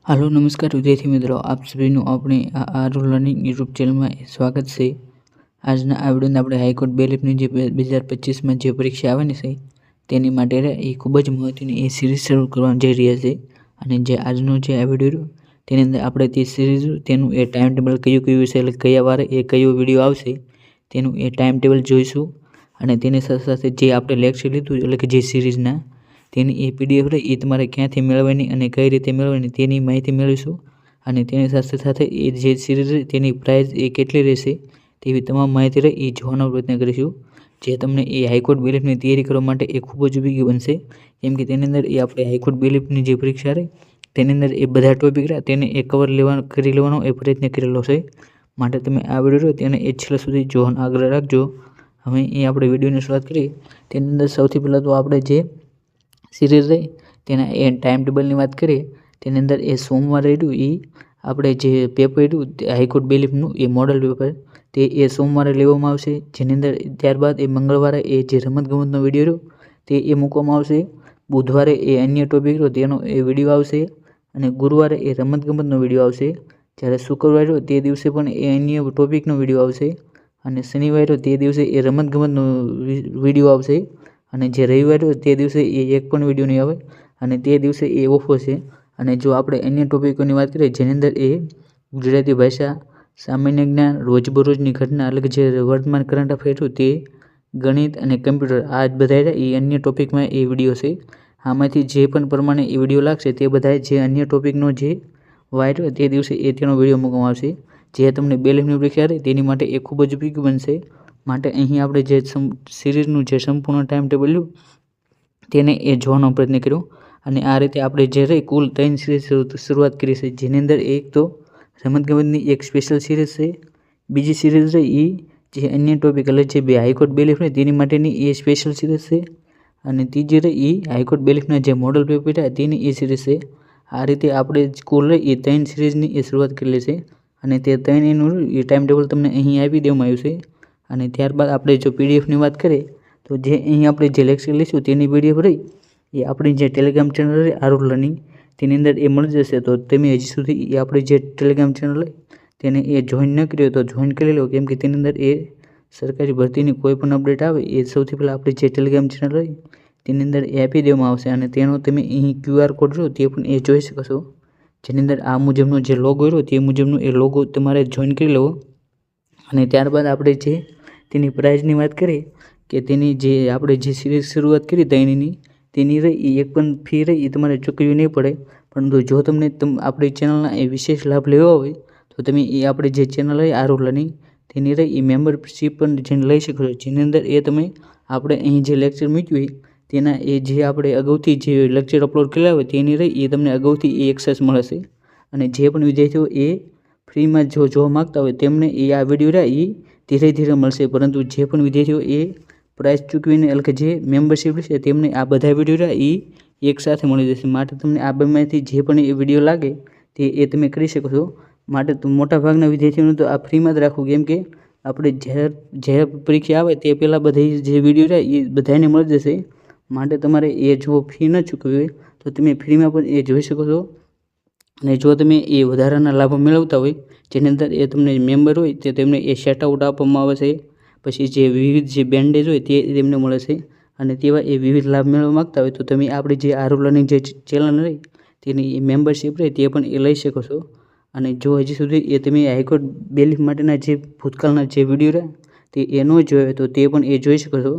Hello नमस्कार विद्यार्थी मित्रों, आप सभी अपने आरू लर्निंग यूट्यूब चैनल में स्वागत है। आज आ विडियो अपने हाईकोर्ट बेलीफनी 2025 में जो परीक्षा आवानी है तेनी माटे ए खूब ज महत्वनी ए सीरीज शरू करवानी जई रही है। अने जे आजनो जे आ विडियो तेनी अंदर आपणे ते सीरीज तेनु ए टाइम टेबल कयुं विषय એટલે કયા વારે એ કયો વિડિયો આવશે તેનું એ ટાઈમ ટેબલ જોઈશું। અને તેની સાથે સાથે જે આપણે લેક્ચર લીધું એટલે કે જે સિરીઝના તેની એ પીડીએફ રહી એ તમારે ક્યાંથી મેળવવાની અને કઈ રીતે મેળવવાની તેની માહિતી મેળવીશું। અને તેની સાથે સાથે એ જે સિરીઝ તેની પ્રાઇસ એ કેટલી રહેશે તેવી તમામ માહિતી રહી એ જોવાનો પ્રયત્ન કરીશું, જે તમને એ હાઈકોર્ટ બેલીફની તૈયારી કરવા માટે એ ખૂબ જ ઉપયોગી બનશે। કેમ કે તેની અંદર એ આપણે હાઈકોર્ટ બેલીફની જે પરીક્ષા રહી તેની અંદર એ બધા ટોપિક રહ્યા તેને એ કવર કરી લેવાનો એ પ્રયત્ન કરેલો છે। માટે તમે આ વિડીયો તેને એ છેલ્લા સુધી જોવાનો આગ્રહ રાખજો। હવે એ આપણે વિડીયોની શરૂઆત કરીએ તેની અંદર સૌથી પહેલાં તો આપણે જે सीरीज रही तेना ए टाइम टेबल की बात करिए तेनी अंदर ए सोमवार रह्यु ए आपणे जे पेपर रह्यु हाईकोर्ट बेलीफनु ए मॉडल पेपर ते ए सोमवारे लेवामां आवशे। जेनी अंदर त्यारबाद ए मंगळवारे ए जे रमतगमतनो विडियो रह्यो ते ए मूकवामां आवशे। बुधवारे ए अन्य टॉपिक रह्यो तेनो ए विडियो आवशे अने गुरुवारे ए रमतगमतनो विडियो आवशे। ज्यारे शुक्रवारे रह्यो ते दिवसे पण ए अन्य टॉपिकनो विडियो आवशे अने शनिवारे रह्यो ते दिवसे ए रमतगमतनो विडियो आवशे। અને જે રવિવાર હોય તે દિવસે એ એક પણ વિડીયો નહીં આવે અને તે દિવસે એ ઓફ હશે। અને જો આપણે અન્ય ટોપિકોની વાત કરીએ જેની અંદર એ ગુજરાતી ભાષા, સામાન્ય જ્ઞાન, રોજબરોજની ઘટના એટલે કે જે વર્તમાન કરંટ અફેર તે, ગણિત અને કમ્પ્યુટર આ બધા એ અન્ય ટોપિકમાં એ વિડીયો છે। આમાંથી જે પણ પ્રમાણે એ વિડીયો લાગશે તે બધા જે અન્ય ટોપિકનો જે વાઇટ હોય તે દિવસે એ તેનો વિડીયો મૂકવામાં આવશે, જે તમને બેલીફની પરીક્ષા રહે તેની માટે એ ખૂબ જ ઉપયોગી બનશે। માટે અહીં આપણે જે સિરીઝનું જે સંપૂર્ણ ટાઈમ ટેબલ લ્યું તેને એ જોવાનો પ્રયત્ન કર્યો। અને આ રીતે આપણે જે રહી કુલ 3 સિરીઝ શરૂઆત કરી છે, જેની અંદર એક તો રમતગમતની એક સ્પેશિયલ સિરીઝ છે, બીજી સિરીઝ રહી એ જે અન્ય ટોપિક એટલે જે બે હાઈકોર્ટ બેલીફ રહી તેની માટેની એ સ્પેશિયલ સિરીઝ છે, અને ત્રીજી રહી એ હાઈકોર્ટ બેલીફના જે મોડલ પેપર રહ્યા તેની એ સિરીઝ છે। આ રીતે આપણે કુલ રહી એ 3 સિરીઝની એ શરૂઆત કરેલી છે અને તે 3 એનું એ ટાઈમ ટેબલ તમને અહીં આપી દેવામાં આવ્યું છે। અને ત્યારબાદ આપણે જો પીડીએફની વાત કરીએ તો જે અહીં આપણે જે લેક્ચર લઈશું તેની પીડીએફ રહી એ આપણી જે ટેલિગ્રામ ચેનલ રહી આરૂ લર્નિંગ તેની અંદર એ મળી જશે। તો તમે હજી સુધી એ આપણી જે ટેલિગ્રામ ચેનલ રહી તેને એ જોઈન ન કર્યો તો જોઈન કરી લો, કેમ કે તેની અંદર એ સરકારી ભરતીની કોઈ પણ અપડેટ આવે એ સૌથી પહેલાં આપણી જે ટેલિગ્રામ ચેનલ રહી તેની અંદર એ આપી દેવામાં આવશે। અને તેનો તમે અહીં QR કોડ જો તે પણ એ જોઈ શકો છો, જેની અંદર આ મુજબનો જે લોગો રહ્યો તે મુજબનો એ લોગો તમારે જોઈન કરી લેવો। અને ત્યારબાદ આપણે જે તેની પ્રાઇઝની વાત કરીએ કે તેની જે આપણે જે સિરીઝ શરૂઆત કરી ત્રણેયની તેની રહી એ એક પણ ફી રહી એ તમારે ચૂકવવી નહીં પડે। પરંતુ જો તમને આપણી ચેનલના એ વિશેષ લાભ લેવો હોય તો તમે એ આપણે જે ચેનલ હોય આરૂ લર્નિંગ તેની રહી એ મેમ્બરશીપ પણ જેને લઈ શકો છો, જેની અંદર એ તમે આપણે અહીં જે લેક્ચર મૂક્યું હોય તેના એ જે આપણે અગાઉથી જે લેક્ચર અપલોડ કરેલા હોય તેની રહી એ તમને અગાઉથી એ એક્સેસ મળશે। અને જે પણ વિદ્યાર્થીઓ એ ફ્રીમાં જો જોવા માગતા હોય તેમને એ આ વિડીયો રહ્યા એ ધીરે ધીરે મળશે, પરંતુ જે પણ વિદ્યાર્થીઓ એ પ્રાઇસ ચૂકવીને એટલે કે જે મેમ્બરશીપ લેશે તેમને આ બધા વિડીયો રહ્યા એ એકસાથે મળી જશે। માટે તમને આ બેમાંથી જે પણ એ વિડીયો લાગે તે એ તમે કરી શકો છો। માટે મોટાભાગના વિદ્યાર્થીઓને તો આ ફ્રીમાં જ રાખવું, કેમ કે આપણે જ્યારે પરીક્ષા આવે તે પહેલાં બધી જે વિડીયો રહ્યા એ બધાને મળી જશે। માટે તમારે એ જો ફી ન ચૂકવી હોય તો તમે ફ્રીમાં પણ એ જોઈ શકો છો। અને જો તમે એ વધારાના લાભો મેળવતા હોય જેની અંદર એ તમને મેમ્બર હોય તે તેમને એ સેટ આઉટ આપવામાં આવે છે, પછી જે વિવિધ જે બેન્ડેજ હોય તે તેમને મળે છે। અને તેવા એ વિવિધ લાભ મેળવવા માગતા હોય તો તમે આપણી જે આરૂ લર્નિંગ જે ચેનલ રહી તેની એ મેમ્બરશીપ રહી તે પણ એ લઈ શકો છો। અને જો હજી સુધી એ તમે હાઈકોર્ટ બેલીફ માટેના જે ભૂતકાળના જે વિડીયો રહ્યા તે એ ન જોયો તો તે પણ એ જોઈ શકો છો,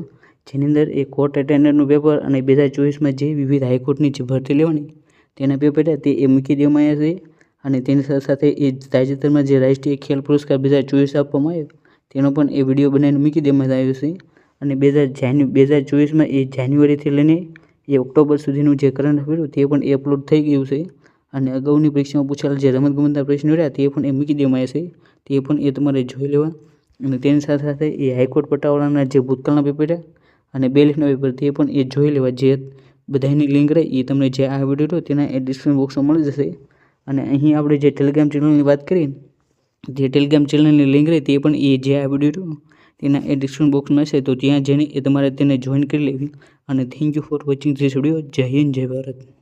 જેની અંદર એ કોર્ટ એટેન્ડરનું પેપર અને 2024માં જે વિવિધ હાઈકોર્ટની જે ભરતી લેવાની તેના પેપર રહ્યા તે એ મૂકી દેવામાં આવ્યા છે। અને તેની સાથે સાથે એ તાજેતરમાં જે રાષ્ટ્રીય ખેલ પુરસ્કાર 2024 આપવામાં આવ્યો તેનો પણ એ વિડીયો બનાવીને મૂકી દેવામાં આવ્યો છે। અને 2024માં એ જાન્યુઆરીથી લઈને એ ઓક્ટોબર સુધીનું જે કરંટ અફેર તે પણ એ અપલોડ થઈ ગયું છે। અને અગાઉની પરીક્ષામાં પૂછાયેલા જે રમતગમતના પ્રશ્નો રહ્યા તે પણ એ મૂકી દેવામાં આવ્યા છે, તે પણ એ તમારે જોઈ લેવા। અને તેની સાથે સાથે એ હાઈકોર્ટ પટ્ટાવાળાના જે ભૂતકાળના પેપર રહ્યા અને બેલીફના પેપર તે પણ એ જોઈ લેવા, જે બધાની લિંક રહી એ તમને જે આ વિડીયો હતો તેના એ ડિસ્ક્રિપ્શન બોક્સમાં મળી જશે। અને અહીં આપણે જે ટેલિગ્રામ ચેનલની વાત કરીએ જે ટેલિગ્રામ ચેનલની લિંક રહી તે પણ એ જે આ વિડીયો તેના એ ડિસ્ક્રિપ્શન બોક્સમાં છે, તો ત્યાં જઈને એ તમારે તેને જોઈન કરી લેવી। અને thank you for watching this video. જય હિન્દ, જય ભારત।